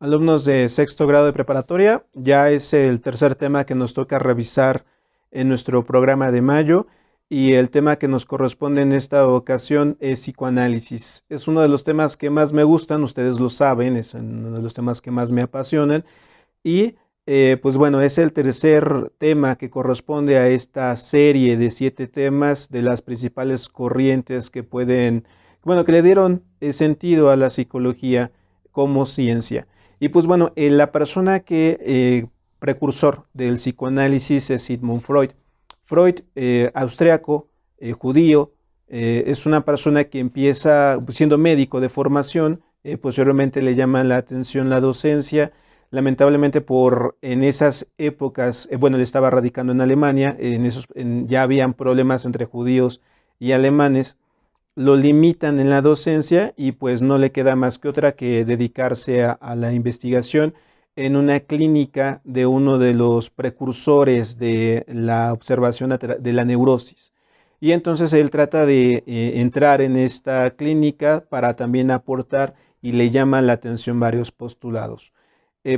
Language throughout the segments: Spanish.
Alumnos de sexto grado de preparatoria, ya es el tercer tema que nos toca revisar en nuestro programa de mayo y el tema que nos corresponde en esta ocasión es psicoanálisis. Es uno de los temas que más me gustan, ustedes lo saben, es uno de los temas que más me apasionan y pues bueno, es el tercer tema que corresponde a esta serie de 7 temas de las principales corrientes que pueden, bueno, que le dieron sentido a la psicología como ciencia. Y pues bueno, la persona que precursor del psicoanálisis es Sigmund Freud. Freud, austriaco, judío, es una persona que empieza siendo médico de formación, posteriormente le llama la atención la docencia. Lamentablemente en esas épocas, bueno, él estaba radicando en Alemania, ya habían problemas entre judíos y alemanes, lo limitan en la docencia y pues no le queda más que otra que dedicarse a la investigación en una clínica de uno de los precursores de la observación de la neurosis. Y entonces él trata de entrar en esta clínica para también aportar y le llama la atención varios postulados.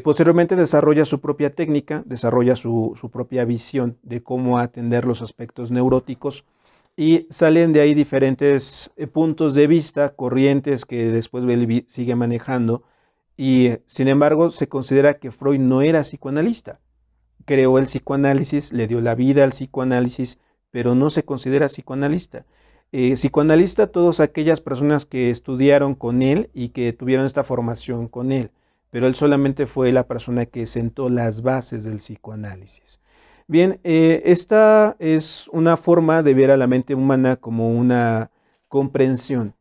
Posteriormente desarrolla su propia técnica, desarrolla su propia visión de cómo atender los aspectos neuróticos y salen de ahí diferentes puntos de vista, corrientes que después sigue manejando y sin embargo se considera que Freud no era psicoanalista. Creó el psicoanálisis, le dio la vida al psicoanálisis, pero no se considera psicoanalista. Psicoanalista todas aquellas personas que estudiaron con él y que tuvieron esta formación con él, pero él solamente fue la persona que sentó las bases del psicoanálisis. Bien, esta es una forma de ver a la mente humana como una comprensión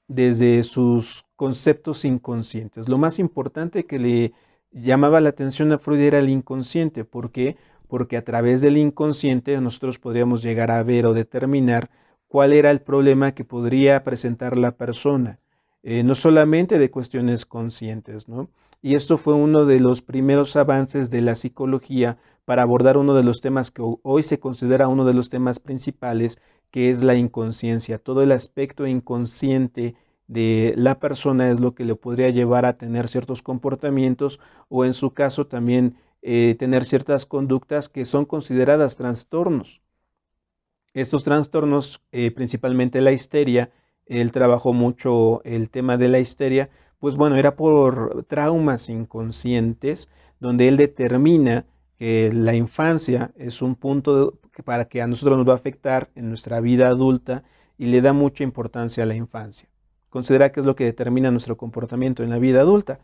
desde sus conceptos inconscientes. Lo más importante que le llamaba la atención a Freud era el inconsciente. ¿Por qué? Porque a través del inconsciente nosotros podríamos llegar a ver o determinar cuál era el problema que podría presentar la persona, no solamente de cuestiones conscientes, ¿no? Y esto fue uno de los primeros avances de la psicología para abordar uno de los temas que hoy se considera uno de los temas principales, que es la inconsciencia. Todo el aspecto inconsciente de la persona es lo que le podría llevar a tener ciertos comportamientos o en su caso también tener ciertas conductas que son consideradas trastornos. Estos trastornos, principalmente la histeria, él trabajó mucho el tema de la histeria, pues bueno, era por traumas inconscientes donde él determina que la infancia es un punto para que a nosotros nos va a afectar en nuestra vida adulta y le da mucha importancia a la infancia. Considera que es lo que determina nuestro comportamiento en la vida adulta.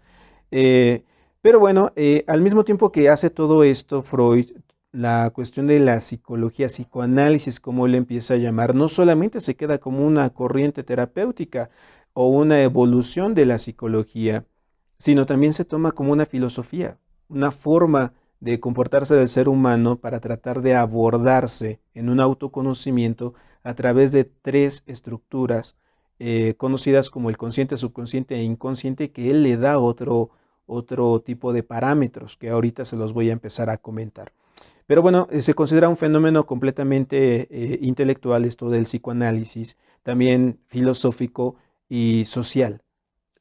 Eh, pero bueno, al mismo tiempo que hace todo esto, Freud, la cuestión de la psicología, psicoanálisis, como él empieza a llamar, no solamente se queda como una corriente terapéutica o una evolución de la psicología, sino también se toma como una filosofía, una forma de comportarse del ser humano para tratar de abordarse en un autoconocimiento a través de 3 estructuras conocidas como el consciente, subconsciente e inconsciente, que él le da otro tipo de parámetros que ahorita se los voy a empezar a comentar. Pero bueno, se considera un fenómeno completamente intelectual esto del psicoanálisis, también filosófico y social.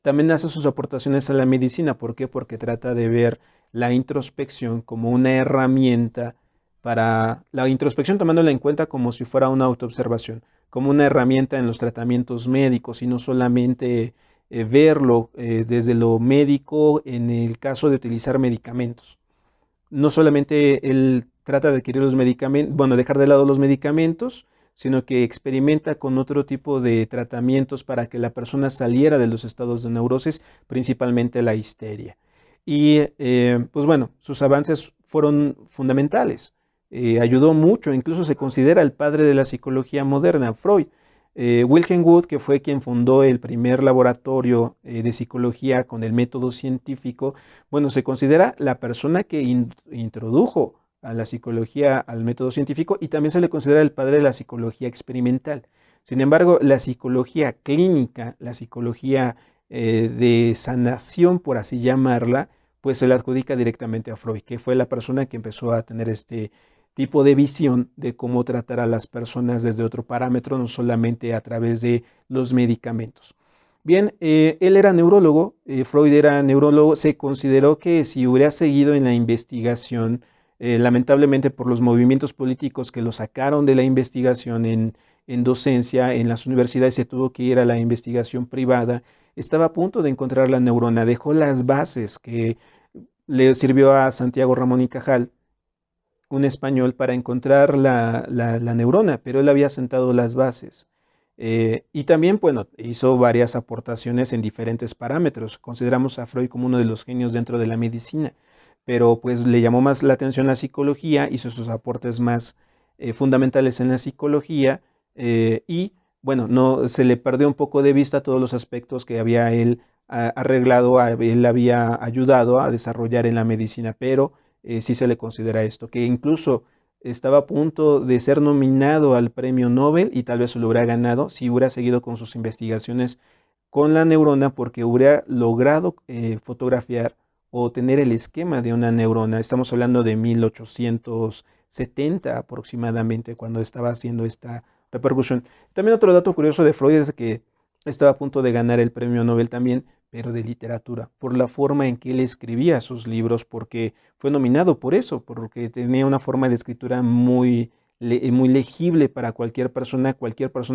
También hace sus aportaciones a la medicina. ¿Por qué? Porque trata de ver la introspección como una herramienta para la introspección, tomándola en cuenta como si fuera una autoobservación, como una herramienta en los tratamientos médicos y no solamente verlo desde lo médico en el caso de utilizar medicamentos. No solamente él trata de adquirir los medicamentos, bueno, dejar de lado los medicamentos, sino que experimenta con otro tipo de tratamientos para que la persona saliera de los estados de neurosis, principalmente la histeria. Y pues bueno, sus avances fueron fundamentales. Ayudó mucho, incluso se considera el padre de la psicología moderna, Freud. Wilhelm Wundt, que fue quien fundó el primer laboratorio de psicología con el método científico, bueno, se considera la persona que introdujo a la psicología al método científico y también se le considera el padre de la psicología experimental. Sin embargo, la psicología clínica, la psicología de sanación, por así llamarla, pues se la adjudica directamente a Freud, que fue la persona que empezó a tener este tipo de visión de cómo tratar a las personas desde otro parámetro, no solamente a través de los medicamentos. Bien, él era neurólogo, Freud era neurólogo, se consideró que si hubiera seguido en la investigación, lamentablemente por los movimientos políticos que lo sacaron de la investigación en docencia, en las universidades se tuvo que ir a la investigación privada, estaba a punto de encontrar la neurona, dejó las bases que le sirvió a Santiago Ramón y Cajal, un español, para encontrar la neurona, pero él había sentado las bases. Y también, bueno, hizo varias aportaciones en diferentes parámetros. Consideramos a Freud como uno de los genios dentro de la medicina, pero pues le llamó más la atención la psicología, hizo sus aportes más fundamentales en la psicología y, bueno, no se le perdió un poco de vista todos los aspectos que había él arreglado, él había ayudado a desarrollar en la medicina, pero sí se le considera esto, que incluso estaba a punto de ser nominado al premio Nobel y tal vez lo hubiera ganado si hubiera seguido con sus investigaciones con la neurona porque hubiera logrado fotografiar o tener el esquema de una neurona. Estamos hablando de 1870 aproximadamente cuando estaba haciendo esta repercusión. También otro dato curioso de Freud es que estaba a punto de ganar el premio Nobel también, pero de literatura, por la forma en que él escribía sus libros, porque fue nominado por eso, porque tenía una forma de escritura muy legible para cualquier persona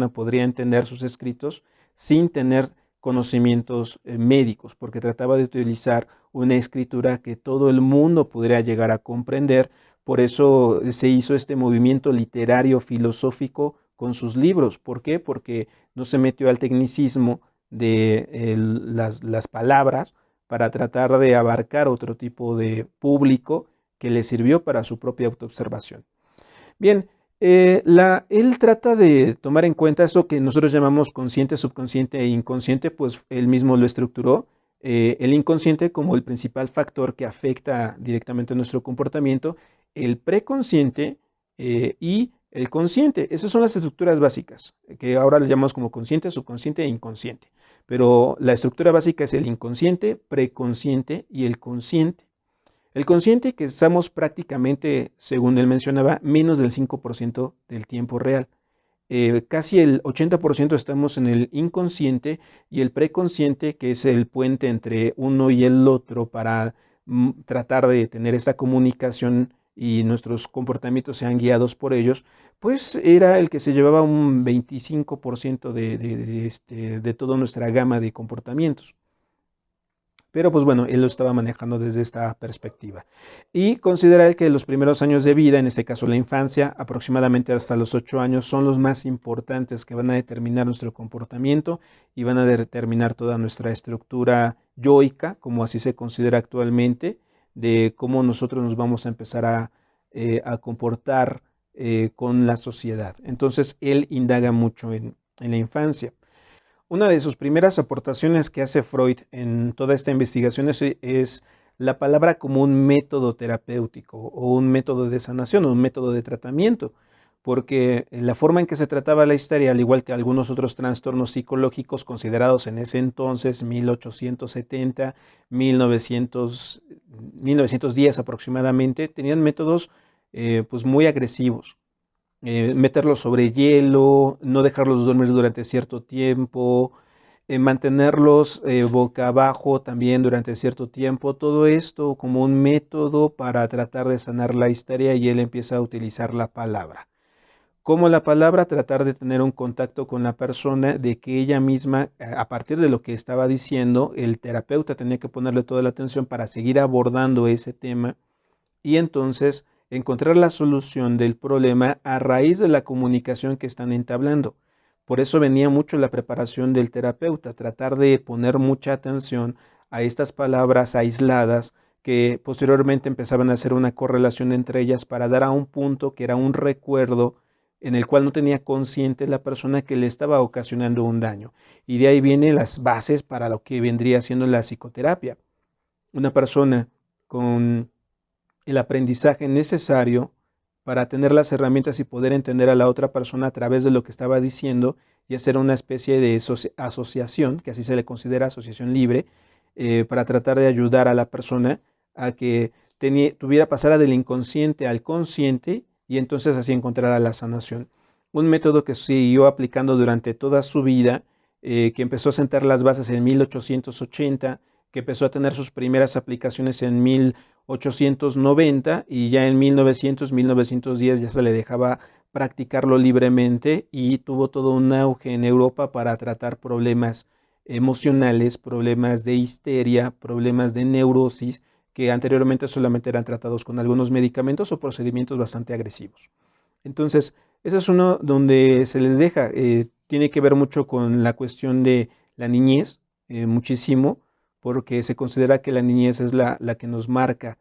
podría entender sus escritos sin tener conocimientos médicos, porque trataba de utilizar una escritura que todo el mundo podría llegar a comprender. Por eso se hizo este movimiento literario filosófico con sus libros. ¿Por qué? Porque no se metió al tecnicismo de las palabras para tratar de abarcar otro tipo de público que le sirvió para su propia autoobservación. Bien, él trata de tomar en cuenta eso que nosotros llamamos consciente, subconsciente e inconsciente, pues él mismo lo estructuró. El inconsciente como el principal factor que afecta directamente nuestro comportamiento, el preconsciente y el consciente. Esas son las estructuras básicas, que ahora le llamamos como consciente, subconsciente e inconsciente. Pero la estructura básica es el inconsciente, preconsciente y el consciente. El consciente que estamos prácticamente, según él mencionaba, menos del 5% del tiempo real. Casi el 80% estamos en el inconsciente y el preconsciente, que es el puente entre uno y el otro para tratar de tener esta comunicación y nuestros comportamientos sean guiados por ellos, pues era el que se llevaba un 25% de toda nuestra gama de comportamientos. Pero pues bueno, él lo estaba manejando desde esta perspectiva. Y considera que los primeros años de vida, en este caso la infancia, aproximadamente hasta los 8 años, son los más importantes que van a determinar nuestro comportamiento y van a determinar toda nuestra estructura yoica, como así se considera actualmente, de cómo nosotros nos vamos a empezar a comportar con la sociedad. Entonces, él indaga mucho en la infancia. Una de sus primeras aportaciones que hace Freud en toda esta investigación es la palabra como un método terapéutico o un método de sanación o un método de tratamiento, porque la forma en que se trataba la histeria, al igual que algunos otros trastornos psicológicos considerados en ese entonces, 1870, 1910 aproximadamente, tenían métodos pues muy agresivos. Meterlos sobre hielo, no dejarlos dormir durante cierto tiempo, mantenerlos boca abajo también durante cierto tiempo, todo esto como un método para tratar de sanar la histeria y él empieza a utilizar la palabra. Como la palabra, tratar de tener un contacto con la persona, de que ella misma, a partir de lo que estaba diciendo, el terapeuta tenía que ponerle toda la atención para seguir abordando ese tema y entonces encontrar la solución del problema a raíz de la comunicación que están entablando. Por eso venía mucho la preparación del terapeuta, tratar de poner mucha atención a estas palabras aisladas que posteriormente empezaban a hacer una correlación entre ellas para dar a un punto que era un recuerdo en el cual no tenía consciente la persona que le estaba ocasionando un daño. Y de ahí vienen las bases para lo que vendría siendo la psicoterapia. Una persona con el aprendizaje necesario para tener las herramientas y poder entender a la otra persona a través de lo que estaba diciendo y hacer una especie de asociación, que así se le considera asociación libre, para tratar de ayudar a la persona a que pasara del inconsciente al consciente y entonces así encontrara la sanación. Un método que siguió aplicando durante toda su vida que empezó a sentar las bases en 1880, que empezó a tener sus primeras aplicaciones en 1890 y ya en 1910 ya se le dejaba practicarlo libremente y tuvo todo un auge en Europa para tratar problemas emocionales, problemas de histeria, problemas de neurosis, que anteriormente solamente eran tratados con algunos medicamentos o procedimientos bastante agresivos. Entonces, ese es uno donde se les deja, tiene que ver mucho con la cuestión de la niñez, muchísimo, porque se considera que la niñez es la que nos marca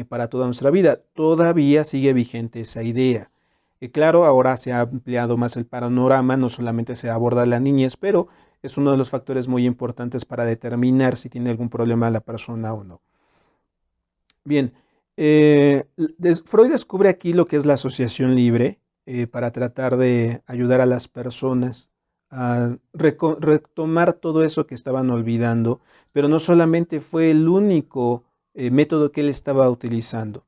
para toda nuestra vida. Todavía sigue vigente esa idea. Claro, ahora se ha ampliado más el panorama, no solamente se aborda la niñez, pero es uno de los factores muy importantes para determinar si tiene algún problema la persona o no. Bien, Freud descubre aquí lo que es la asociación libre para tratar de ayudar a las personas a retomar todo eso que estaban olvidando, pero no solamente fue el único método que él estaba utilizando.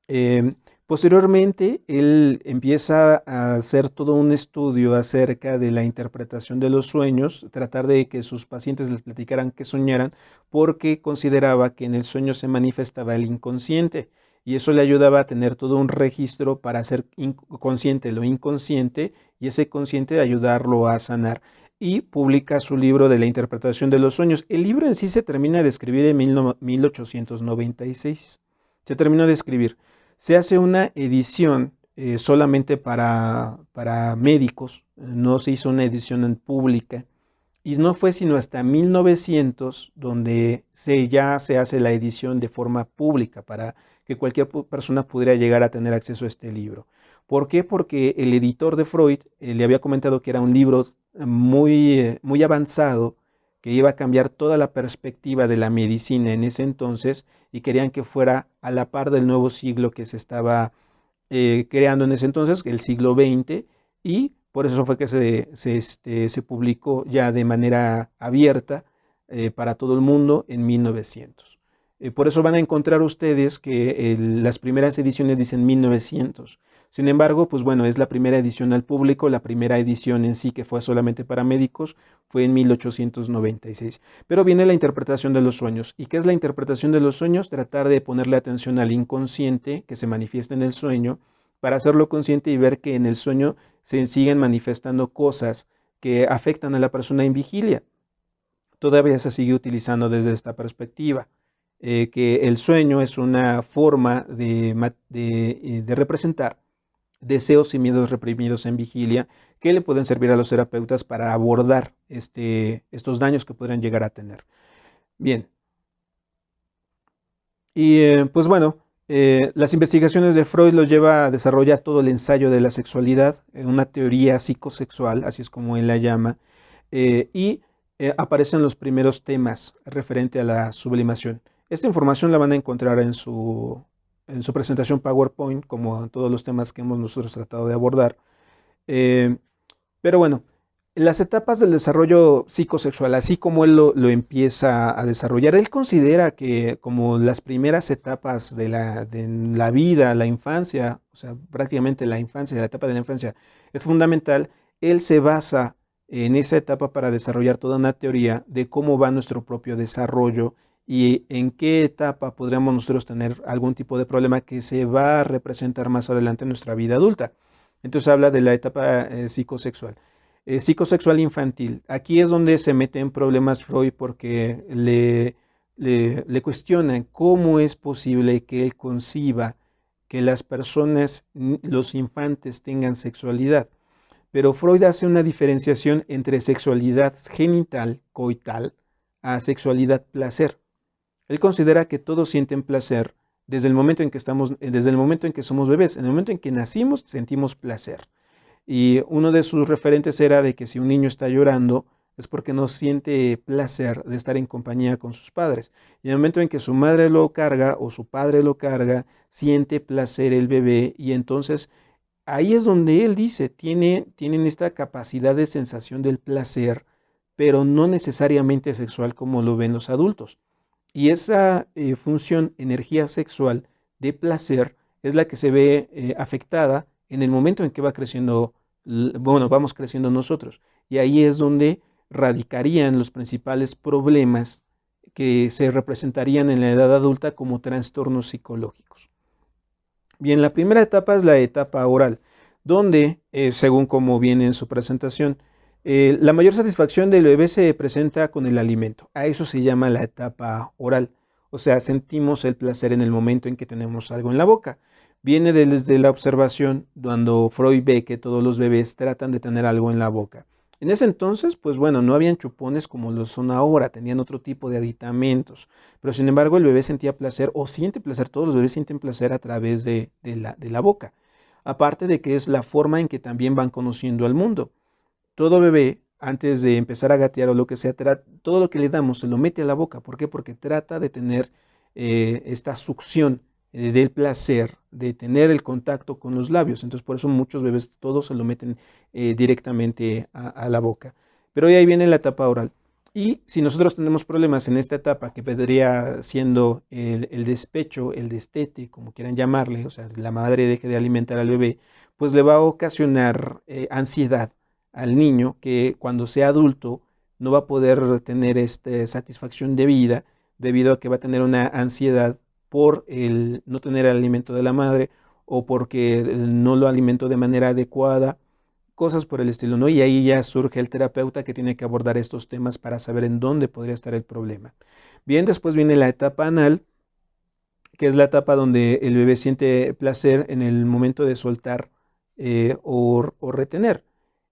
Eh, Posteriormente, él empieza a hacer todo un estudio acerca de la interpretación de los sueños, tratar de que sus pacientes les platicaran qué soñaran, porque consideraba que en el sueño se manifestaba el inconsciente y eso le ayudaba a tener todo un registro para hacer consciente lo inconsciente y ese consciente ayudarlo a sanar. Y publica su libro de la interpretación de los sueños. El libro en sí se termina de escribir en 1896. Se terminó de escribir. Se hace una edición solamente para médicos, no se hizo una edición en pública y no fue sino hasta 1900 donde ya se hace la edición de forma pública para que cualquier persona pudiera llegar a tener acceso a este libro. ¿Por qué? Porque el editor de Freud le había comentado que era un libro muy avanzado, que iba a cambiar toda la perspectiva de la medicina en ese entonces y querían que fuera a la par del nuevo siglo que se estaba creando en ese entonces, el siglo XX, y por eso fue que se publicó ya de manera abierta para todo el mundo en 1900. Por eso van a encontrar ustedes que las primeras ediciones dicen 1900. Sin embargo, pues bueno, es la primera edición al público, la primera edición en sí que fue solamente para médicos fue en 1896. Pero viene la interpretación de los sueños. ¿Y qué es la interpretación de los sueños? Tratar de ponerle atención al inconsciente que se manifiesta en el sueño para hacerlo consciente y ver que en el sueño se siguen manifestando cosas que afectan a la persona en vigilia. Todavía se sigue utilizando desde esta perspectiva, que el sueño es una forma de representar deseos y miedos reprimidos en vigilia que le pueden servir a los terapeutas para abordar estos daños que podrían llegar a tener. Bien, y pues bueno, las investigaciones de Freud lo lleva a desarrollar todo el ensayo de la sexualidad, una teoría psicosexual, así es como él la llama, y aparecen los primeros temas referente a la sublimación. Esta información la van a encontrar en su presentación PowerPoint, como en todos los temas que hemos nosotros tratado de abordar. Pero bueno, las etapas del desarrollo psicosexual, así como él lo empieza a desarrollar, él considera que como las primeras etapas de la vida, la infancia, o sea, prácticamente la infancia, la etapa de la infancia es fundamental, él se basa en esa etapa para desarrollar toda una teoría de cómo va nuestro propio desarrollo y en qué etapa podríamos nosotros tener algún tipo de problema que se va a representar más adelante en nuestra vida adulta. Entonces habla de la etapa psicosexual. Psicosexual infantil. Aquí es donde se mete en problemas Freud porque le cuestionan cómo es posible que él conciba que las personas, los infantes, tengan sexualidad. Pero Freud hace una diferenciación entre sexualidad genital, coital, a sexualidad placer. Él considera que todos sienten placer desde el momento en que desde el momento en que somos bebés. En el momento en que nacimos sentimos placer. Y uno de sus referentes era de que si un niño está llorando es porque no siente placer de estar en compañía con sus padres. Y en el momento en que su madre lo carga o su padre lo carga, siente placer el bebé y entonces ahí es donde él dice, tienen esta capacidad de sensación del placer, pero no necesariamente sexual como lo ven los adultos. Y esa función, energía sexual de placer, es la que se ve afectada en el momento en que va creciendo, bueno, vamos creciendo nosotros. Y ahí es donde radicarían los principales problemas que se representarían en la edad adulta como trastornos psicológicos. Bien, la primera etapa es la etapa oral, donde, según como viene en su presentación, la mayor satisfacción del bebé se presenta con el alimento. A eso se llama la etapa oral. O sea, sentimos el placer en el momento en que tenemos algo en la boca. Viene desde la observación cuando Freud ve que todos los bebés tratan de tener algo en la boca. En ese entonces, pues bueno, no habían chupones como lo son ahora, tenían otro tipo de aditamentos, pero sin embargo el bebé sentía placer o siente placer, todos los bebés sienten placer a través de la boca. Aparte de que es la forma en que también van conociendo al mundo. Todo bebé, antes de empezar a gatear o lo que sea, todo lo que le damos se lo mete a la boca. ¿Por qué? Porque trata de tener esta succión del placer, de tener el contacto con los labios. Entonces, por eso muchos bebés todos se lo meten directamente a la boca. Pero ahí viene la etapa oral. Y si nosotros tenemos problemas en esta etapa, que vendría siendo el despecho, el destete, como quieran llamarle, o sea, la madre deje de alimentar al bebé, pues le va a ocasionar ansiedad al niño, que cuando sea adulto no va a poder tener esta satisfacción de vida debido a que va a tener una ansiedad por el no tener el alimento de la madre o porque no lo alimentó de manera adecuada, cosas por el estilo, ¿no? Y ahí ya surge el terapeuta que tiene que abordar estos temas para saber en dónde podría estar el problema. Bien, después viene la etapa anal, que es la etapa donde el bebé siente placer en el momento de soltar o retener.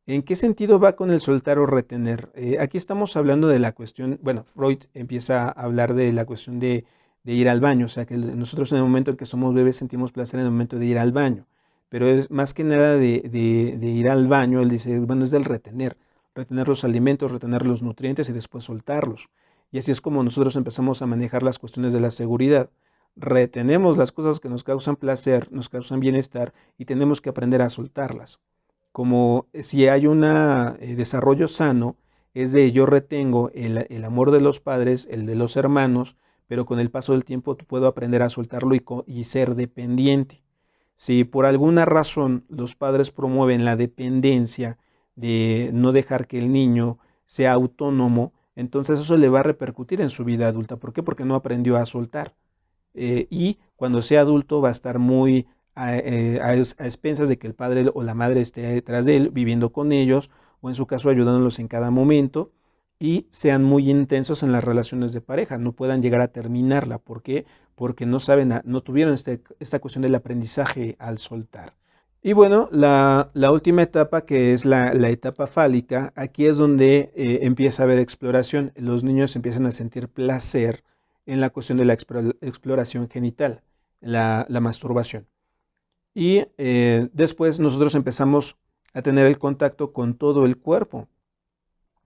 ¿En qué sentido va con el soltar o retener? Aquí estamos hablando de la cuestión, bueno, Freud empieza a hablar de la cuestión de ir al baño, o sea, que nosotros en el momento en que somos bebés sentimos placer en el momento de ir al baño, pero es más que nada de ir al baño, él dice, bueno, es del retener los alimentos, retener los nutrientes y después soltarlos. Y así es como nosotros empezamos a manejar las cuestiones de la seguridad. Retenemos las cosas que nos causan placer, nos causan bienestar y tenemos que aprender a soltarlas. Como si hay un desarrollo sano, es de yo retengo el amor de los padres, el de los hermanos, pero con el paso del tiempo puedo aprender a soltarlo y ser dependiente. Si por alguna razón los padres promueven la dependencia de no dejar que el niño sea autónomo, entonces eso le va a repercutir en su vida adulta. ¿Por qué? Porque no aprendió a soltar. Y cuando sea adulto va a estar muy a expensas de que el padre o la madre esté detrás de él, viviendo con ellos, o en su caso ayudándolos en cada momento, y sean muy intensos en las relaciones de pareja, no puedan llegar a terminarla. ¿Por qué? Porque no saben, no tuvieron esta cuestión del aprendizaje al soltar. Y bueno, la última etapa, que es la etapa fálica, aquí es donde empieza a haber exploración. Los niños empiezan a sentir placer en la cuestión de la exploración genital, la masturbación. Y después nosotros empezamos a tener el contacto con todo el cuerpo,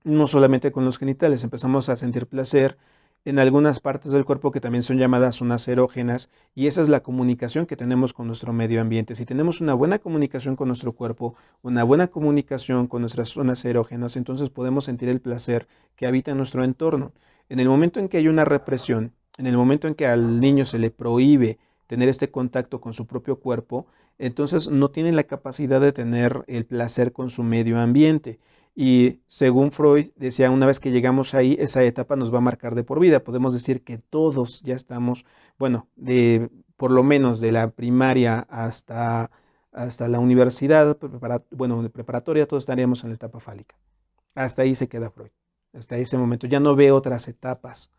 no solamente con los genitales, empezamos a sentir placer en algunas partes del cuerpo que también son llamadas zonas erógenas, y esa es la comunicación que tenemos con nuestro medio ambiente. Si tenemos una buena comunicación con nuestro cuerpo, una buena comunicación con nuestras zonas erógenas, entonces podemos sentir el placer que habita en nuestro entorno. En el momento en que hay una represión, en el momento en que al niño se le prohíbe tener este contacto con su propio cuerpo, entonces no tiene la capacidad de tener el placer con su medio ambiente. Y según Freud decía, una vez que llegamos ahí, esa etapa nos va a marcar de por vida. Podemos decir que todos ya estamos, bueno, por lo menos de la primaria hasta la universidad, bueno, de preparatoria, todos estaríamos en la etapa fálica. Hasta ahí se queda Freud. Hasta ese momento ya no ve otras etapas.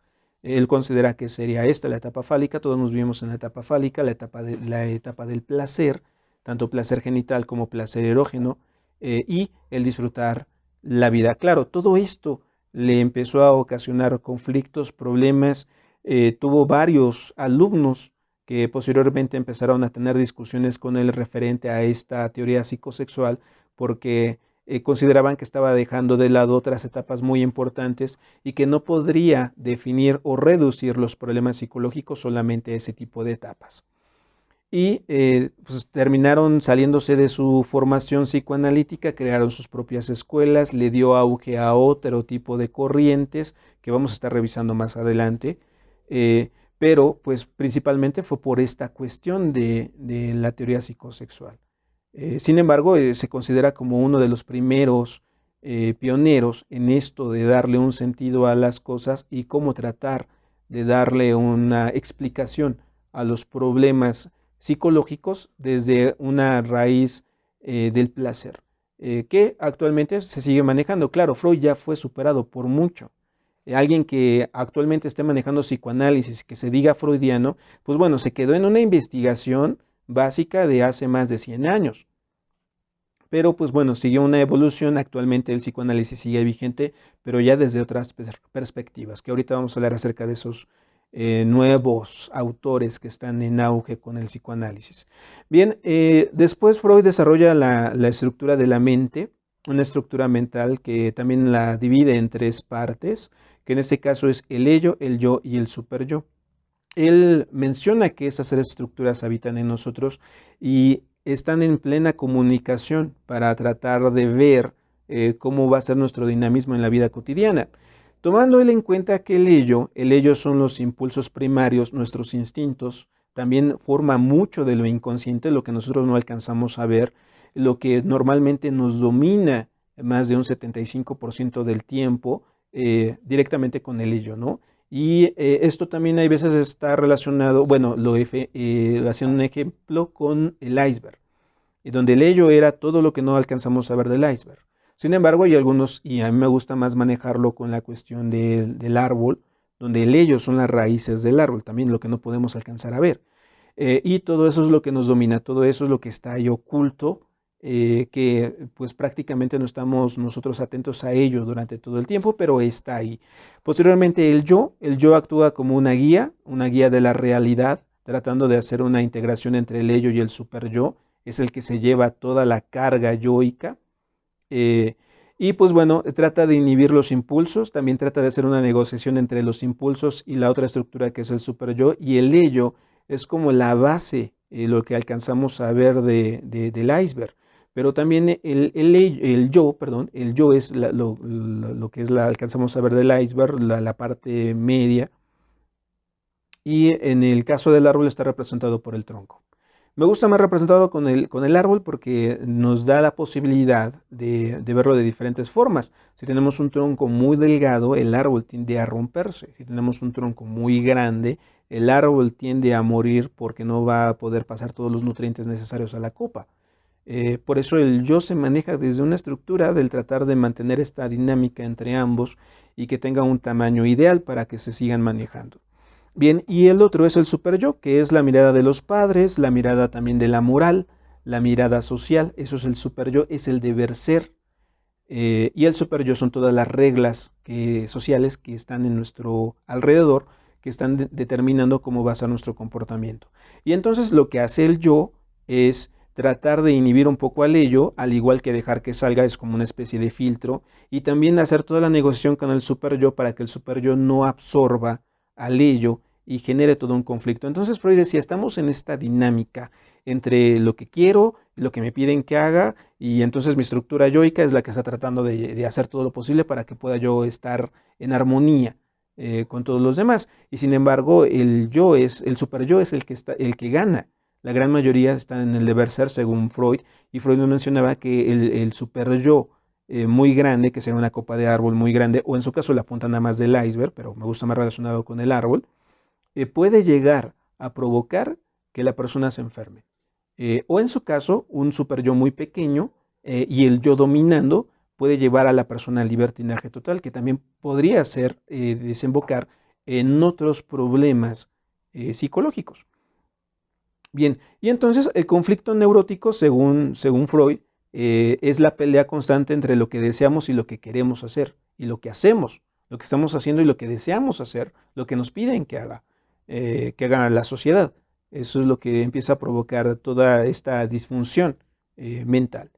Él considera que sería esta la etapa fálica. Todos nos vivimos en la etapa fálica, la etapa del placer, tanto placer genital como placer erógeno, y el disfrutar la vida. Claro, todo esto le empezó a ocasionar conflictos, problemas. Tuvo varios alumnos que posteriormente empezaron a tener discusiones con él referente a esta teoría psicosexual, porque consideraban que estaba dejando de lado otras etapas muy importantes y que no podría definir o reducir los problemas psicológicos solamente a ese tipo de etapas. Y pues terminaron saliéndose de su formación psicoanalítica, crearon sus propias escuelas, le dio auge a otro tipo de corrientes que vamos a estar revisando más adelante, pero pues principalmente fue por esta cuestión de la teoría psicosexual. Sin embargo, se considera como uno de los primeros pioneros en esto de darle un sentido a las cosas y cómo tratar de darle una explicación a los problemas psicológicos desde una raíz del placer, que actualmente se sigue manejando. Claro, Freud ya fue superado por mucho. Alguien que actualmente esté manejando psicoanálisis, que se diga freudiano, pues bueno, se quedó en una investigación básica de hace más de 100 años. Pero pues bueno, siguió una evolución, actualmente el psicoanálisis sigue vigente, pero ya desde otras perspectivas, que ahorita vamos a hablar acerca de esos nuevos autores que están en auge con el psicoanálisis. Bien, después Freud desarrolla la estructura de la mente, una estructura mental que también la divide en tres partes, que en este caso es el ello, el yo y el superyo. Él menciona que esas tres estructuras habitan en nosotros y están en plena comunicación para tratar de ver cómo va a ser nuestro dinamismo en la vida cotidiana. Tomando él en cuenta que el ello son los impulsos primarios, nuestros instintos, también forma mucho de lo inconsciente, lo que nosotros no alcanzamos a ver, lo que normalmente nos domina más de un 75% del tiempo directamente con el ello, ¿no? Y esto también hay veces está relacionado, bueno, haciendo un ejemplo con el iceberg, donde el ello era todo lo que no alcanzamos a ver del iceberg. Sin embargo, hay algunos, y a mí me gusta más manejarlo con la cuestión del árbol, donde el ello son las raíces del árbol, también lo que no podemos alcanzar a ver. Y todo eso es lo que nos domina, todo eso es lo que está ahí oculto, que pues prácticamente no estamos nosotros atentos a ello durante todo el tiempo, pero está ahí. Posteriormente el yo actúa como una guía de la realidad, tratando de hacer una integración entre el ello y el superyo, es el que se lleva toda la carga yoica. Y pues bueno, trata de inhibir los impulsos, también trata de hacer una negociación entre los impulsos y la otra estructura que es el superyo, y el ello es como la base, lo que alcanzamos a ver del iceberg. Pero también el yo es lo que es alcanzamos a ver del iceberg, la parte media, y en el caso del árbol está representado por el tronco. Me gusta más representado con el árbol porque nos da la posibilidad de verlo de diferentes formas. Si tenemos un tronco muy delgado, el árbol tiende a romperse. Si tenemos un tronco muy grande, el árbol tiende a morir porque no va a poder pasar todos los nutrientes necesarios a la copa. Por eso el yo se maneja desde una estructura del tratar de mantener esta dinámica entre ambos y que tenga un tamaño ideal para que se sigan manejando. Bien, y el otro es el superyo, que es la mirada de los padres, la mirada también de la moral, la mirada social. Eso es el superyo, es el deber ser. Y el superyo son todas las reglas sociales que están en nuestro alrededor, que están determinando cómo va a ser nuestro comportamiento. Y entonces lo que hace el yo es tratar de inhibir un poco al ello, al igual que dejar que salga, es como una especie de filtro, y también hacer toda la negociación con el superyo para que el superyo no absorba al ello y genere todo un conflicto. Entonces Freud decía, estamos en esta dinámica entre lo que quiero, lo que me piden que haga, y entonces mi estructura yoica es la que está tratando de hacer todo lo posible para que pueda yo estar en armonía con todos los demás. Y sin embargo, el superyo es el que gana. La gran mayoría está en el deber ser, según Freud, y Freud nos mencionaba que el superyo muy grande, que sea una copa de árbol muy grande, o en su caso la punta nada más del iceberg, pero me gusta más relacionado con el árbol, puede llegar a provocar que la persona se enferme. O en su caso, un superyo muy pequeño y el yo dominando puede llevar a la persona al libertinaje total, que también podría desembocar en otros problemas psicológicos. Bien, y entonces el conflicto neurótico, según Freud, es la pelea constante entre lo que deseamos y lo que queremos hacer, y lo que hacemos, lo que estamos haciendo y lo que deseamos hacer, lo que nos piden que haga la sociedad. Eso es lo que empieza a provocar toda esta disfunción mental.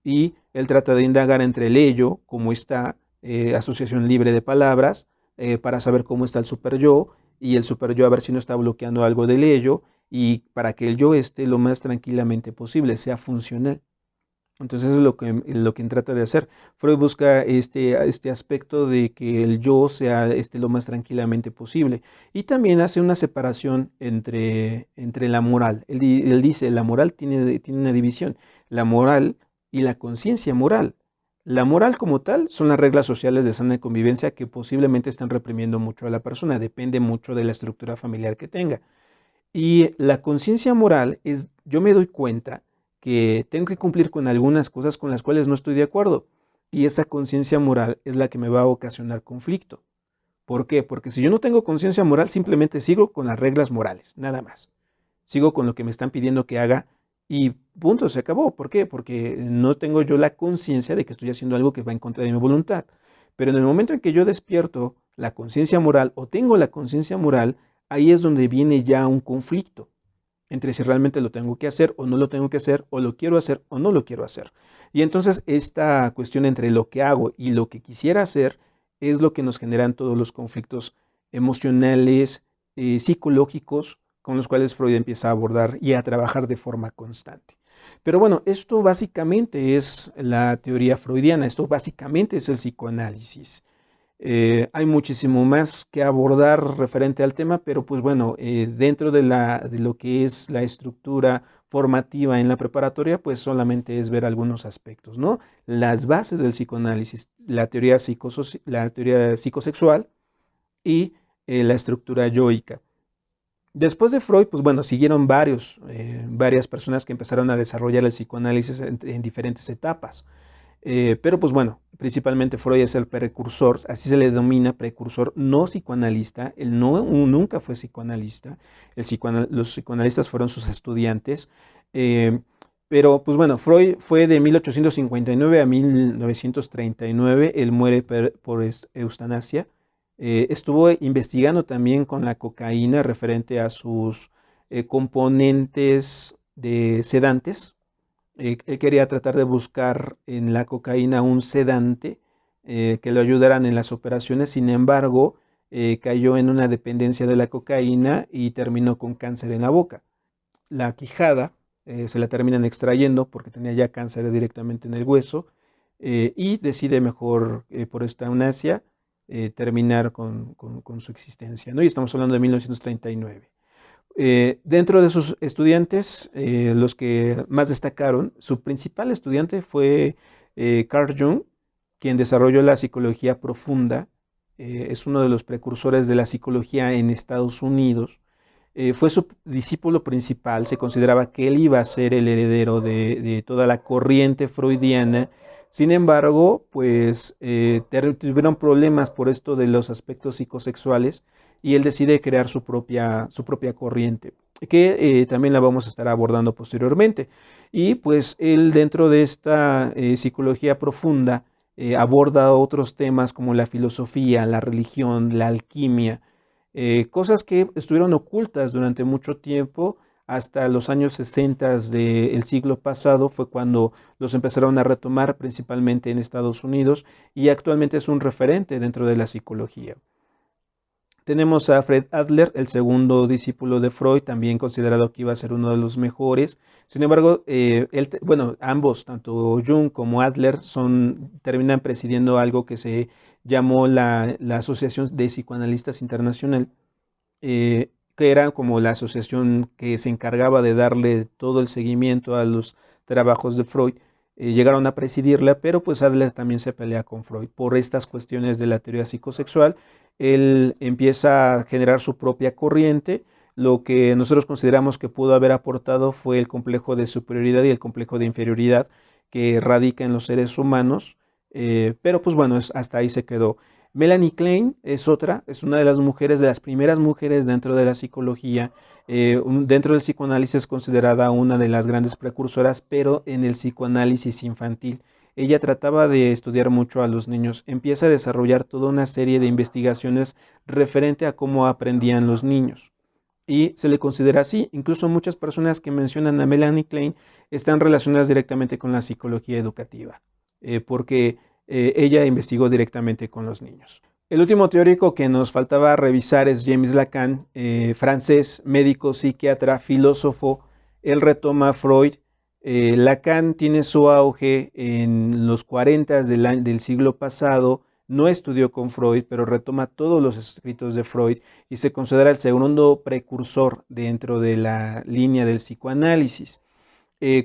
Y él trata de indagar entre el ello, cómo está, asociación libre de palabras, para saber cómo está el superyo, y el superyo a ver si no está bloqueando algo del ello, y para que el yo esté lo más tranquilamente posible, sea funcional. Entonces eso es lo que trata de hacer. Freud busca este aspecto de que el yo esté lo más tranquilamente posible. Y también hace una separación entre la moral. Él dice, la moral tiene una división, la moral y la conciencia moral. La moral como tal son las reglas sociales de sana convivencia que posiblemente están reprimiendo mucho a la persona, depende mucho de la estructura familiar que tenga. Y la conciencia moral es, yo me doy cuenta que tengo que cumplir con algunas cosas con las cuales no estoy de acuerdo. Y esa conciencia moral es la que me va a ocasionar conflicto. ¿Por qué? Porque si yo no tengo conciencia moral, simplemente sigo con las reglas morales, nada más. Sigo con lo que me están pidiendo que haga y punto, se acabó. ¿Por qué? Porque no tengo yo la conciencia de que estoy haciendo algo que va en contra de mi voluntad. Pero en el momento en que yo despierto la conciencia moral o tengo la conciencia moral, ahí es donde viene ya un conflicto entre si realmente lo tengo que hacer o no lo tengo que hacer, o lo quiero hacer o no lo quiero hacer. Y entonces esta cuestión entre lo que hago y lo que quisiera hacer es lo que nos generan todos los conflictos emocionales, psicológicos, con los cuales Freud empieza a abordar y a trabajar de forma constante. Pero bueno, esto básicamente es la teoría freudiana, esto básicamente es el psicoanálisis. Hay muchísimo más que abordar referente al tema, pero pues bueno, dentro de lo que es la estructura formativa en la preparatoria, pues solamente es ver algunos aspectos, ¿no? Las bases del psicoanálisis, la teoría psicosexual y la estructura yoica. Después de Freud, pues bueno, siguieron varias personas que empezaron a desarrollar el psicoanálisis en diferentes etapas. Pero pues bueno, principalmente Freud es el precursor, así se le denomina precursor, no psicoanalista, él no, nunca fue psicoanalista, los psicoanalistas fueron sus estudiantes, pero pues bueno, Freud fue de 1859 a 1939, él muere por eutanasia, estuvo investigando también con la cocaína referente a sus componentes de sedantes. Él quería tratar de buscar en la cocaína un sedante que lo ayudaran en las operaciones, sin embargo, cayó en una dependencia de la cocaína y terminó con cáncer en la boca. La quijada se la terminan extrayendo porque tenía ya cáncer directamente en el hueso y decide mejor por esta eutanasia terminar con su existencia, ¿no? Y estamos hablando de 1939. Dentro de sus estudiantes, los que más destacaron, su principal estudiante fue Carl Jung, quien desarrolló la psicología profunda. Es uno de los precursores de la psicología en Estados Unidos. Fue su discípulo principal, se consideraba que él iba a ser el heredero de toda la corriente freudiana. Sin embargo, pues tuvieron problemas por esto de los aspectos psicosexuales y él decide crear su propia corriente, que también la vamos a estar abordando posteriormente. Y pues él dentro de esta psicología profunda aborda otros temas como la filosofía, la religión, la alquimia, cosas que estuvieron ocultas durante mucho tiempo. Hasta los años 60 del siglo pasado fue cuando los empezaron a retomar principalmente en Estados Unidos y actualmente es un referente dentro de la psicología. Tenemos a Fred Adler, el segundo discípulo de Freud, también considerado que iba a ser uno de los mejores. Sin embargo, bueno, ambos, tanto Jung como Adler, terminan presidiendo algo que se llamó la Asociación de Psicoanalistas Internacional, que era como la asociación que se encargaba de darle todo el seguimiento a los trabajos de Freud. Llegaron a presidirla, pero pues Adler también se pelea con Freud por estas cuestiones de la teoría psicosexual. Él empieza a generar su propia corriente. Lo que nosotros consideramos que pudo haber aportado fue el complejo de superioridad y el complejo de inferioridad que radica en los seres humanos, pero pues bueno, hasta ahí se quedó. Melanie Klein es una de las mujeres, de las primeras mujeres dentro de la psicología, dentro del psicoanálisis es considerada una de las grandes precursoras, pero en el psicoanálisis infantil. Ella trataba de estudiar mucho a los niños, empieza a desarrollar toda una serie de investigaciones referente a cómo aprendían los niños. Y se le considera así, incluso muchas personas que mencionan a Melanie Klein están relacionadas directamente con la psicología educativa, porque ella investigó directamente con los niños. El último teórico que nos faltaba revisar es James Lacan, francés, médico, psiquiatra, filósofo. Él retoma a Freud. Lacan tiene su auge en los 40 del siglo pasado. No estudió con Freud, pero retoma todos los escritos de Freud y se considera el segundo precursor dentro de la línea del psicoanálisis.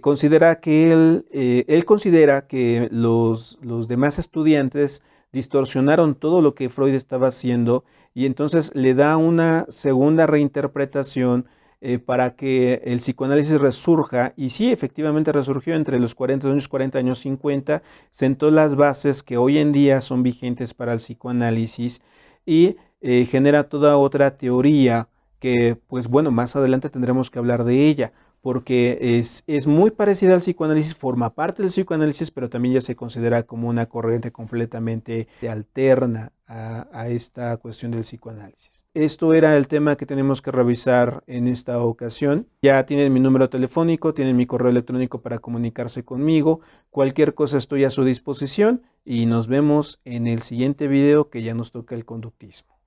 considera que él considera que los demás estudiantes distorsionaron todo lo que Freud estaba haciendo y entonces le da una segunda reinterpretación para que el psicoanálisis resurja, y sí, efectivamente resurgió entre los 40 años 50, sentó las bases que hoy en día son vigentes para el psicoanálisis y genera toda otra teoría que, pues bueno, más adelante tendremos que hablar de ella, porque es muy parecida al psicoanálisis, forma parte del psicoanálisis, pero también ya se considera como una corriente completamente alterna a esta cuestión del psicoanálisis. Esto era el tema que tenemos que revisar en esta ocasión. Ya tienen mi número telefónico, tienen mi correo electrónico para comunicarse conmigo. Cualquier cosa estoy a su disposición y nos vemos en el siguiente video que ya nos toca el conductismo.